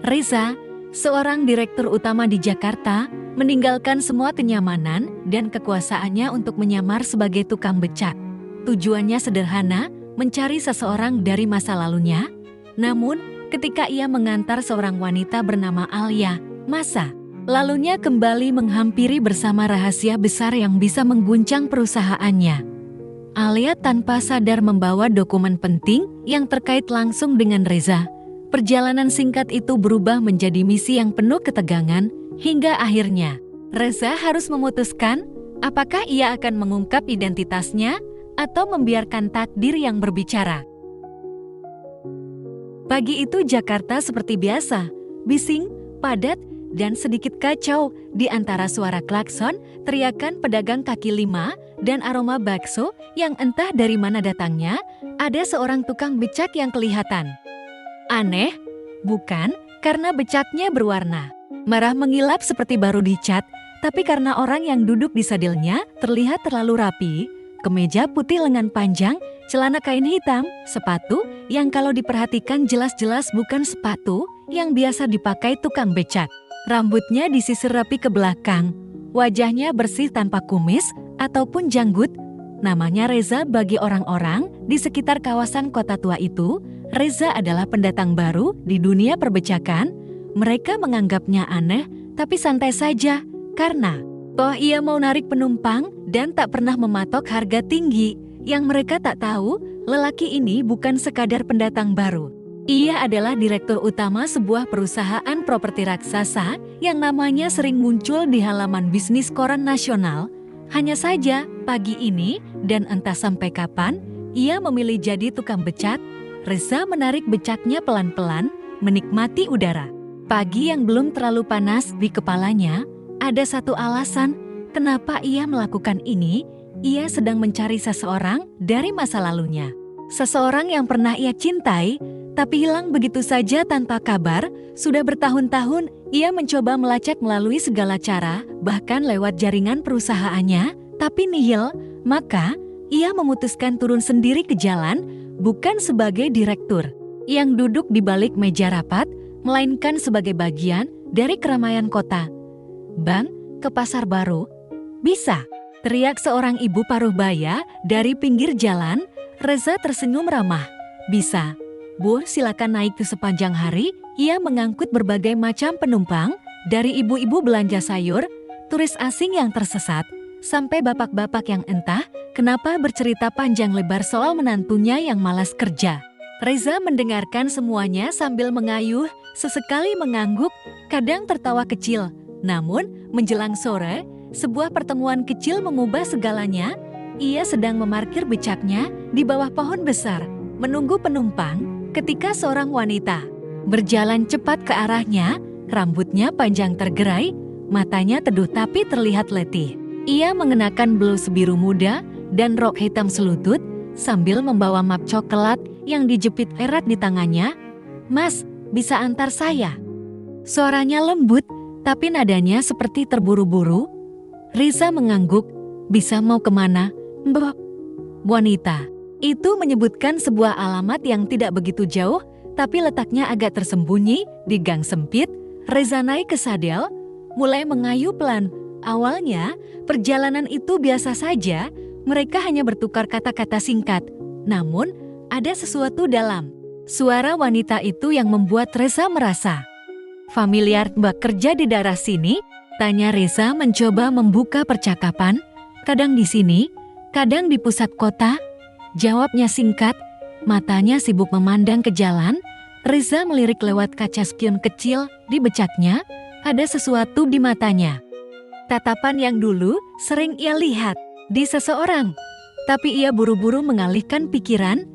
Reza, seorang direktur utama di Jakarta, meninggalkan semua kenyamanan dan kekuasaannya untuk menyamar sebagai tukang becak. Tujuannya sederhana, mencari seseorang dari masa lalunya. Namun, ketika ia mengantar seorang wanita bernama Alia, masa lalunya kembali menghampiri bersama rahasia besar yang bisa mengguncang perusahaannya. Alia tanpa sadar membawa dokumen penting yang terkait langsung dengan Reza. Perjalanan singkat itu berubah menjadi misi yang penuh ketegangan, hingga akhirnya Reza harus memutuskan apakah ia akan mengungkap identitasnya atau membiarkan takdir yang berbicara. Pagi itu Jakarta seperti biasa, bising, padat, dan sedikit kacau di antara suara klakson, teriakan pedagang kaki lima, dan aroma bakso yang entah dari mana datangnya. Ada seorang tukang becak yang kelihatan aneh, bukan karena becaknya berwarna merah mengilap seperti baru dicat, tapi karena orang yang duduk di sadelnya terlihat terlalu rapi, kemeja putih lengan panjang, celana kain hitam, sepatu yang kalau diperhatikan jelas-jelas bukan sepatu yang biasa dipakai tukang becak. Rambutnya disisir rapi ke belakang, wajahnya bersih tanpa kumis ataupun janggut. Namanya Reza bagi orang-orang di sekitar kawasan kota tua itu. Reza adalah pendatang baru di dunia perbecakan. Mereka menganggapnya aneh, tapi santai saja, karena toh ia mau narik penumpang dan tak pernah mematok harga tinggi. Yang mereka tak tahu, lelaki ini bukan sekadar pendatang baru. Ia adalah direktur utama sebuah perusahaan properti raksasa yang namanya sering muncul di halaman bisnis koran nasional. Hanya saja, pagi ini, dan entah sampai kapan, ia memilih jadi tukang becak. Reza menarik becaknya pelan-pelan, menikmati udara. Pagi yang belum terlalu panas di kepalanya, ada satu alasan kenapa ia melakukan ini. Ia sedang mencari seseorang dari masa lalunya. Seseorang yang pernah ia cintai, tapi hilang begitu saja tanpa kabar. Sudah bertahun-tahun ia mencoba melacak melalui segala cara, bahkan lewat jaringan perusahaannya, tapi nihil. Maka, ia memutuskan turun sendiri ke jalan, bukan sebagai direktur yang duduk di balik meja rapat, melainkan sebagai bagian dari keramaian kota. "Bang, ke pasar baru?" "Bisa," teriak seorang ibu paruh baya dari pinggir jalan. Reza tersenyum ramah. "Bisa. Bu, silakan naik ke sepanjang hari." Ia mengangkut berbagai macam penumpang, dari ibu-ibu belanja sayur, turis asing yang tersesat, sampai bapak-bapak yang entah kenapa bercerita panjang lebar soal menantunya yang malas kerja. Reza mendengarkan semuanya sambil mengayuh, sesekali mengangguk, kadang tertawa kecil. Namun, menjelang sore, sebuah pertemuan kecil mengubah segalanya. Ia sedang memarkir becaknya di bawah pohon besar, menunggu penumpang, ketika seorang wanita berjalan cepat ke arahnya. Rambutnya panjang tergerai, matanya teduh tapi terlihat letih. Ia mengenakan blus biru muda dan rok hitam selutut, sambil membawa map coklat yang dijepit erat di tangannya. "Mas, bisa antar saya?" Suaranya lembut, tapi nadanya seperti terburu-buru. Reza mengangguk. "Bisa mau kemana, Mbak?" Wanita itu menyebutkan sebuah alamat yang tidak begitu jauh, tapi letaknya agak tersembunyi di gang sempit. Reza naik ke sadel, mulai mengayuh pelan. Awalnya, perjalanan itu biasa saja, mereka hanya bertukar kata-kata singkat. Namun, ada sesuatu dalam suara wanita itu yang membuat Reza merasa familiar. "Mbak kerja di daerah sini?" tanya Reza mencoba membuka percakapan. "Kadang di sini, kadang di pusat kota," jawabnya singkat. Matanya sibuk memandang ke jalan. Reza melirik lewat kaca spion kecil di becaknya. Ada sesuatu di matanya. Tatapan yang dulu sering ia lihat di seseorang. Tapi ia buru-buru mengalihkan pikiran.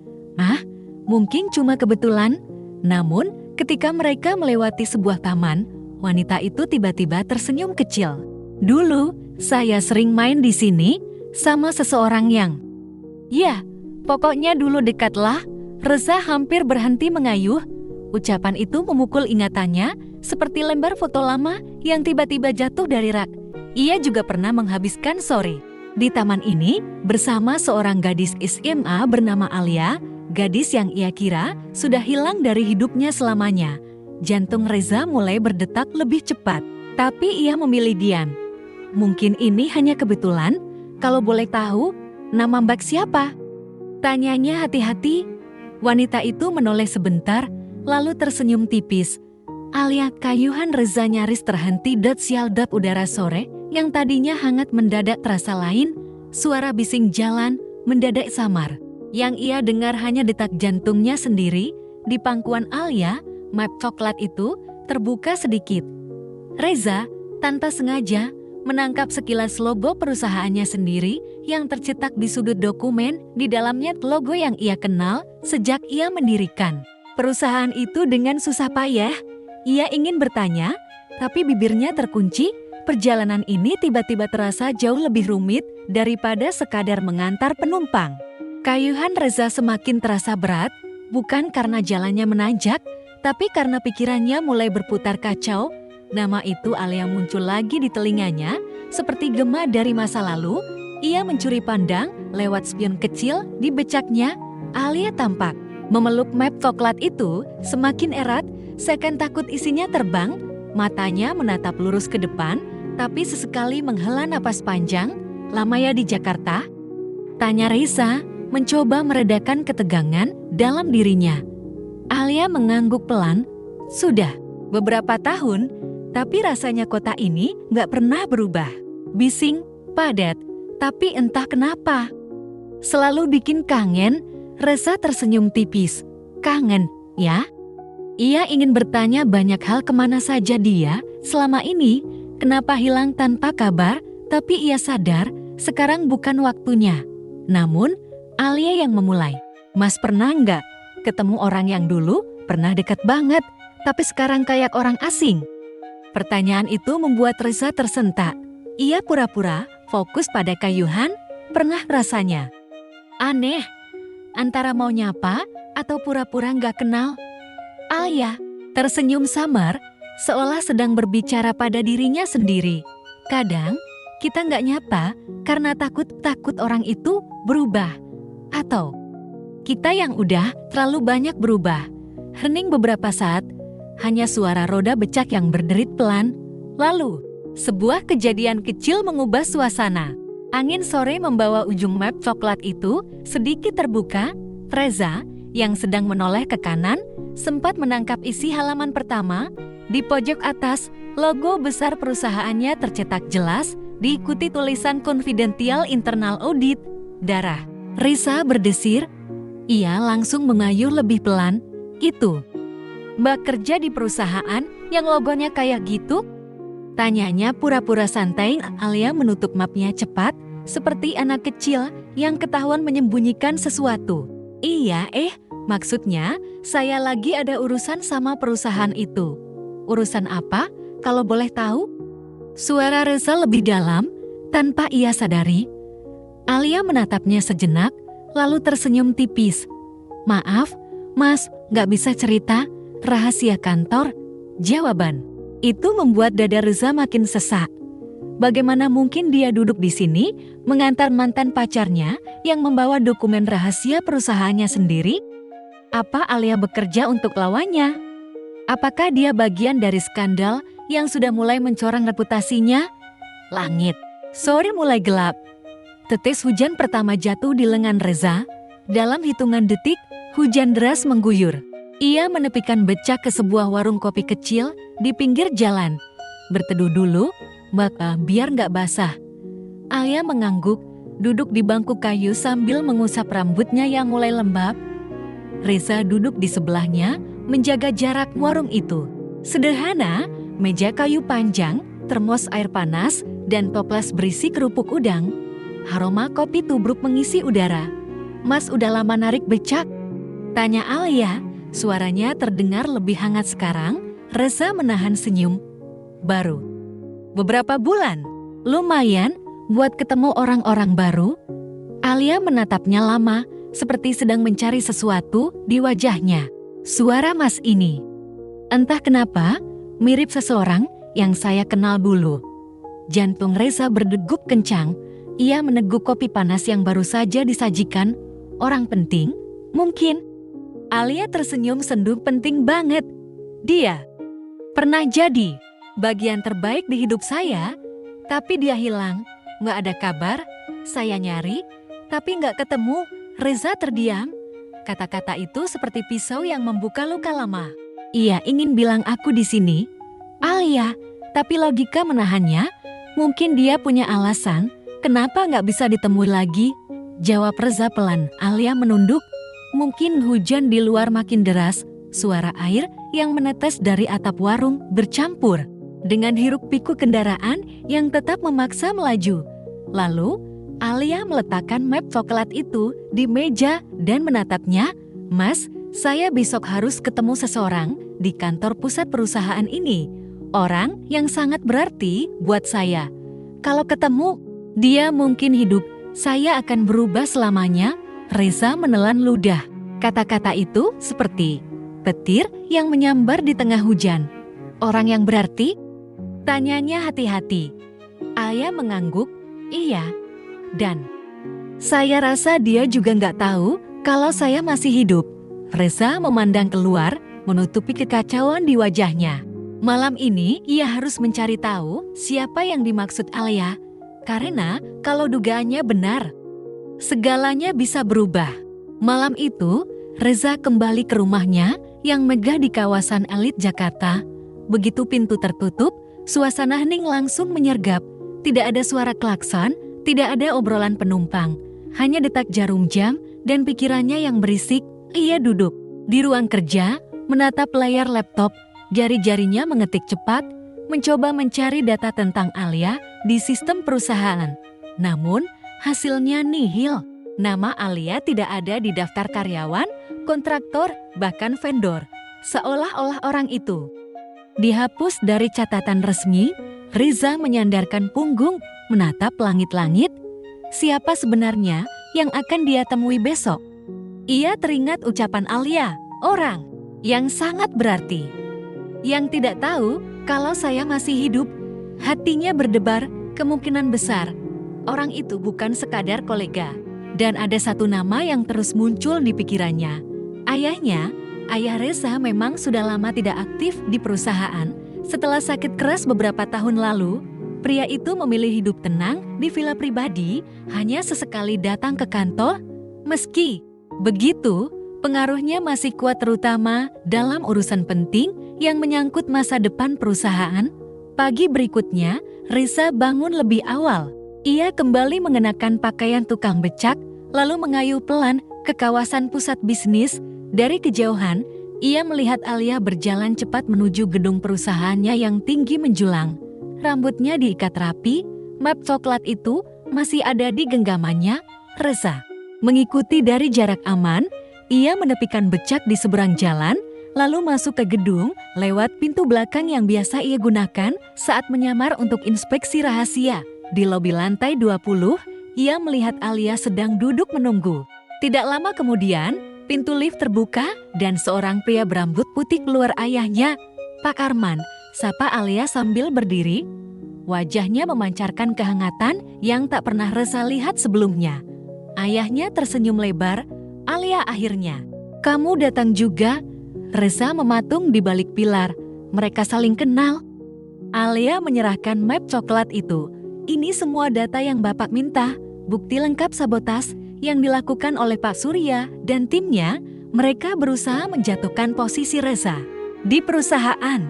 Mungkin cuma kebetulan. Namun, ketika mereka melewati sebuah taman, wanita itu tiba-tiba tersenyum kecil. "Dulu, saya sering main di sini sama seseorang yang..." "Ya, pokoknya dulu dekatlah." Reza hampir berhenti mengayuh. Ucapan itu memukul ingatannya, seperti lembar foto lama yang tiba-tiba jatuh dari rak. Ia juga pernah menghabiskan sore di taman ini bersama seorang gadis SMA bernama Alia, gadis yang ia kira sudah hilang dari hidupnya selamanya. Jantung Reza mulai berdetak lebih cepat, tapi ia memilih diam. Mungkin ini hanya kebetulan. Kalau boleh tahu, nama Mbak siapa? Tanyanya hati-hati. Wanita itu menoleh sebentar, lalu tersenyum tipis. Alia. Kayuhan Reza nyaris terhenti. Sial. Udara sore yang tadinya hangat mendadak terasa lain. Suara bising jalan mendadak samar. Yang ia dengar hanya detak jantungnya sendiri. Di pangkuan Alia, map coklat itu terbuka sedikit. Reza, tanpa sengaja, menangkap sekilas logo perusahaannya sendiri yang tercetak di sudut dokumen. Di dalamnya logo yang ia kenal sejak ia mendirikan perusahaan itu dengan susah payah. Ia ingin bertanya, tapi bibirnya terkunci. Perjalanan ini tiba-tiba terasa jauh lebih rumit daripada sekadar mengantar penumpang. Kayuhan Reza semakin terasa berat, bukan karena jalannya menanjak, tapi karena pikirannya mulai berputar kacau. Nama itu Alia muncul lagi di telinganya, seperti gema dari masa lalu. Ia mencuri pandang lewat spion kecil di becaknya. Alia tampak memeluk map coklat itu semakin erat, seakan takut isinya terbang. Matanya menatap lurus ke depan, tapi sesekali menghela napas panjang. Lama ya di Jakarta? Tanya Reza, mencoba meredakan ketegangan dalam dirinya. Alia mengangguk pelan. Sudah beberapa tahun. Tapi rasanya kota ini gak pernah berubah. Bising, padat, tapi entah kenapa selalu bikin kangen. Reza tersenyum tipis. Kangen, ya? Ia ingin bertanya banyak hal, kemana saja dia selama ini, kenapa hilang tanpa kabar, tapi ia sadar sekarang bukan waktunya. Namun, Alia yang memulai. Mas, pernah nggak ketemu orang yang dulu pernah dekat banget, tapi sekarang kayak orang asing? Pertanyaan itu membuat Reza tersentak. Ia pura-pura fokus pada kayuhan. Pernah rasanya aneh, antara mau nyapa atau pura-pura nggak kenal. Alia tersenyum samar, seolah sedang berbicara pada dirinya sendiri. Kadang kita nggak nyapa karena takut orang itu berubah. Atau kita yang udah terlalu banyak berubah. Hening beberapa saat, hanya suara roda becak yang berderit pelan. Lalu, sebuah kejadian kecil mengubah suasana. Angin sore membawa ujung map coklat itu sedikit terbuka. Reza, yang sedang menoleh ke kanan, sempat menangkap isi halaman pertama. Di pojok atas, logo besar perusahaannya tercetak jelas, diikuti tulisan Confidential Internal Audit. Darah Reza berdesir. Ia langsung mengayuh lebih pelan. Itu Mbak kerja di perusahaan yang logonya kayak gitu? Tanyanya pura-pura santai. Alia menutup mapnya cepat, seperti anak kecil yang ketahuan menyembunyikan sesuatu. Iya, maksudnya saya lagi ada urusan sama perusahaan itu. Urusan apa, kalau boleh tahu? Suara Reza lebih dalam, tanpa ia sadari. Alia menatapnya sejenak, lalu tersenyum tipis. Maaf, Mas, gak bisa cerita. Rahasia kantor. Jawaban itu membuat dada Reza makin sesak. Bagaimana mungkin dia duduk di sini mengantar mantan pacarnya yang membawa dokumen rahasia perusahaannya sendiri? Apa Alia bekerja untuk lawannya? Apakah dia bagian dari skandal yang sudah mulai mencoreng reputasinya? Langit sore mulai gelap. Tetes hujan pertama jatuh di lengan Reza. Dalam hitungan detik, hujan deras mengguyur. Ia menepikan becak ke sebuah warung kopi kecil di pinggir jalan. Berteduh dulu, biar nggak basah. Alia mengangguk, duduk di bangku kayu sambil mengusap rambutnya yang mulai lembab. Reza duduk di sebelahnya, menjaga jarak. Warung itu sederhana, meja kayu panjang, termos air panas, dan toples berisi kerupuk udang. Aroma kopi tubruk mengisi udara. Mas, udah lama narik becak? Tanya Alia. Suaranya terdengar lebih hangat sekarang. Reza menahan senyum. Baru beberapa bulan. Lumayan buat ketemu orang-orang baru. Alia menatapnya lama, seperti sedang mencari sesuatu di wajahnya. Suara Mas ini, entah kenapa, mirip seseorang yang saya kenal dulu. Jantung Reza berdegup kencang. Ia meneguk kopi panas yang baru saja disajikan. Orang penting, mungkin. Alia tersenyum sendu. Penting banget. Dia pernah jadi bagian terbaik di hidup saya, tapi dia hilang. Nggak ada kabar, saya nyari, tapi nggak ketemu. Reza terdiam. Kata-kata itu seperti pisau yang membuka luka lama. Ia ingin bilang aku di sini, Alia, tapi logika menahannya. Mungkin dia punya alasan, kenapa nggak bisa ditemui lagi? Jawab Reza pelan. Alia menunduk. Mungkin hujan di luar makin deras, suara air yang menetes dari atap warung bercampur dengan hiruk-pikuk kendaraan yang tetap memaksa melaju. Lalu, Alia meletakkan map coklat itu di meja dan menatapnya. Mas, saya besok harus ketemu seseorang di kantor pusat perusahaan ini. Orang yang sangat berarti buat saya. Kalau ketemu, dia mungkin hidup. Saya akan berubah selamanya. Reza menelan ludah. Kata-kata itu seperti petir yang menyambar di tengah hujan. Orang yang berarti? Tanyanya hati-hati. Ayah mengangguk, iya. Dan saya rasa dia juga nggak tahu kalau saya masih hidup. Reza memandang keluar, menutupi kekacauan di wajahnya. Malam ini ia harus mencari tahu siapa yang dimaksud Alia. Karena kalau dugaannya benar, segalanya bisa berubah. Malam itu, Reza kembali ke rumahnya yang megah di kawasan elit Jakarta. Begitu pintu tertutup, suasana hening langsung menyergap. Tidak ada suara klakson, tidak ada obrolan penumpang. Hanya detak jarum jam dan pikirannya yang berisik. Ia duduk di ruang kerja, menatap layar laptop. Jari-jarinya mengetik cepat, mencoba mencari data tentang Alia di sistem perusahaan. Namun, hasilnya nihil. Nama Alia tidak ada di daftar karyawan, kontraktor, bahkan vendor. Seolah-olah orang itu dihapus dari catatan resmi. Reza menyandarkan punggung, menatap langit-langit. Siapa sebenarnya yang akan dia temui besok? Ia teringat ucapan Alia, orang yang sangat berarti, yang tidak tahu kalau saya masih hidup. Hatinya berdebar, kemungkinan besar orang itu bukan sekadar kolega. Dan ada satu nama yang terus muncul di pikirannya. Ayahnya, ayah Reza memang sudah lama tidak aktif di perusahaan. Setelah sakit keras beberapa tahun lalu, pria itu memilih hidup tenang di villa pribadi, hanya sesekali datang ke kantor. Meski begitu, pengaruhnya masih kuat terutama dalam urusan penting yang menyangkut masa depan perusahaan. Pagi berikutnya, Reza bangun lebih awal. Ia kembali mengenakan pakaian tukang becak, lalu mengayuh pelan ke kawasan pusat bisnis. Dari kejauhan, ia melihat Alia berjalan cepat menuju gedung perusahaannya yang tinggi menjulang. Rambutnya diikat rapi, map coklat itu masih ada di genggamannya. Reza mengikuti dari jarak aman. Ia menepikan becak di seberang jalan, lalu masuk ke gedung lewat pintu belakang yang biasa ia gunakan saat menyamar untuk inspeksi rahasia. Di lobi lantai 20, ia melihat Alia sedang duduk menunggu. Tidak lama kemudian, pintu lift terbuka dan seorang pria berambut putih keluar. Ayahnya, Pak Arman, sapa Alia sambil berdiri. Wajahnya memancarkan kehangatan yang tak pernah Reza lihat sebelumnya. Ayahnya tersenyum lebar. Alia akhirnya, kamu datang juga. Reza mematung di balik pilar. Mereka saling kenal. Alia menyerahkan map coklat itu. Ini semua data yang Bapak minta, bukti lengkap sabotas yang dilakukan oleh Pak Surya dan timnya. Mereka berusaha menjatuhkan posisi Reza di perusahaan.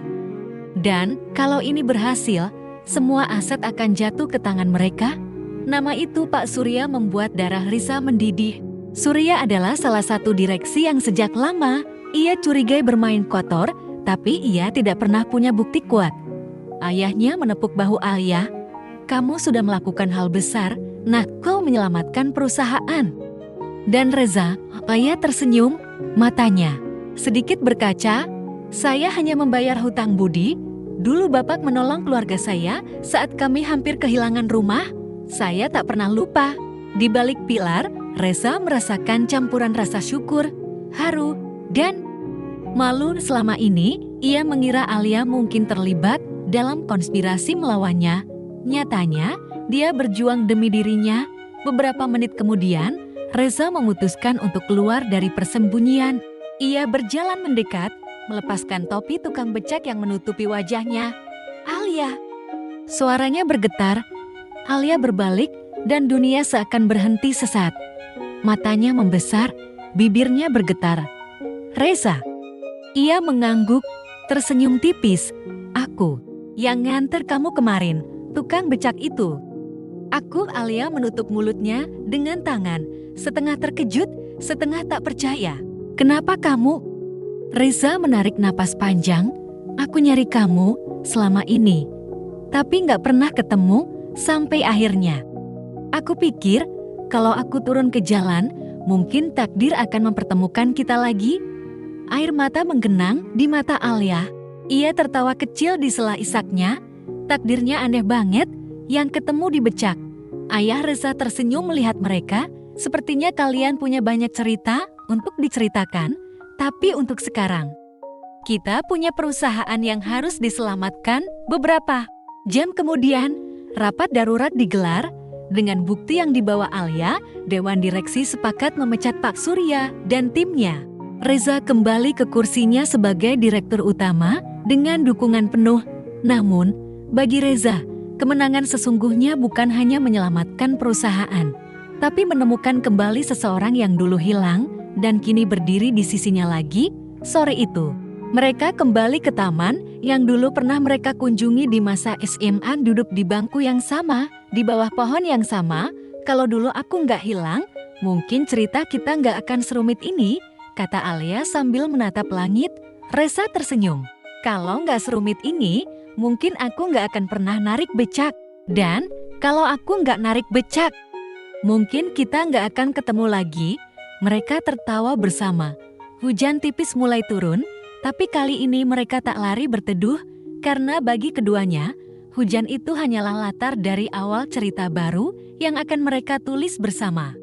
Dan kalau ini berhasil, semua aset akan jatuh ke tangan mereka. Nama itu Pak Surya membuat darah Reza mendidih. Surya adalah salah satu direksi yang sejak lama ia curigai bermain kotor, tapi ia tidak pernah punya bukti kuat. Ayahnya menepuk bahu Alia. Kamu sudah melakukan hal besar, nah kau menyelamatkan perusahaan. Dan Reza, ayah tersenyum, matanya sedikit berkaca. Saya hanya membayar hutang budi. Dulu Bapak menolong keluarga saya saat kami hampir kehilangan rumah. Saya tak pernah lupa. Di balik pilar, Reza merasakan campuran rasa syukur, haru, dan malu. Selama ini, ia mengira Alia mungkin terlibat dalam konspirasi melawannya. Nyatanya, dia berjuang demi dirinya. Beberapa menit kemudian, Reza memutuskan untuk keluar dari persembunyian. Ia berjalan mendekat, melepaskan topi tukang becak yang menutupi wajahnya. Alia. Suaranya bergetar. Alia berbalik dan dunia seakan berhenti sesaat. Matanya membesar, bibirnya bergetar. Reza. Ia mengangguk, tersenyum tipis. Aku yang nganter kamu kemarin, tukang becak itu. Aku, Alia menutup mulutnya dengan tangan, setengah terkejut, setengah tak percaya. Kenapa kamu? Reza menarik napas panjang. Aku nyari kamu selama ini, tapi gak pernah ketemu sampai akhirnya. Aku pikir kalau aku turun ke jalan, mungkin takdir akan mempertemukan kita lagi. Air mata menggenang di mata Alia. Ia tertawa kecil di sela isaknya. Takdirnya aneh banget yang ketemu di becak. Ayah Reza tersenyum melihat mereka. Sepertinya kalian punya banyak cerita untuk diceritakan, tapi untuk sekarang kita punya perusahaan yang harus diselamatkan. Beberapa jam kemudian, rapat darurat digelar. Dengan bukti yang dibawa Alia, Dewan Direksi sepakat memecat Pak Surya dan timnya. Reza kembali ke kursinya sebagai direktur utama dengan dukungan penuh. Namun, bagi Reza, kemenangan sesungguhnya bukan hanya menyelamatkan perusahaan, tapi menemukan kembali seseorang yang dulu hilang dan kini berdiri di sisinya lagi. Sore itu, mereka kembali ke taman yang dulu pernah mereka kunjungi di masa SMA, duduk di bangku yang sama, di bawah pohon yang sama. Kalau dulu aku nggak hilang, mungkin cerita kita nggak akan serumit ini, kata Alia sambil menatap langit. Reza tersenyum. Kalau nggak serumit ini, mungkin aku nggak akan pernah narik becak. Dan kalau aku nggak narik becak, mungkin kita nggak akan ketemu lagi. Mereka tertawa bersama. Hujan tipis mulai turun, tapi kali ini mereka tak lari berteduh, karena bagi keduanya, hujan itu hanyalah latar dari awal cerita baru yang akan mereka tulis bersama.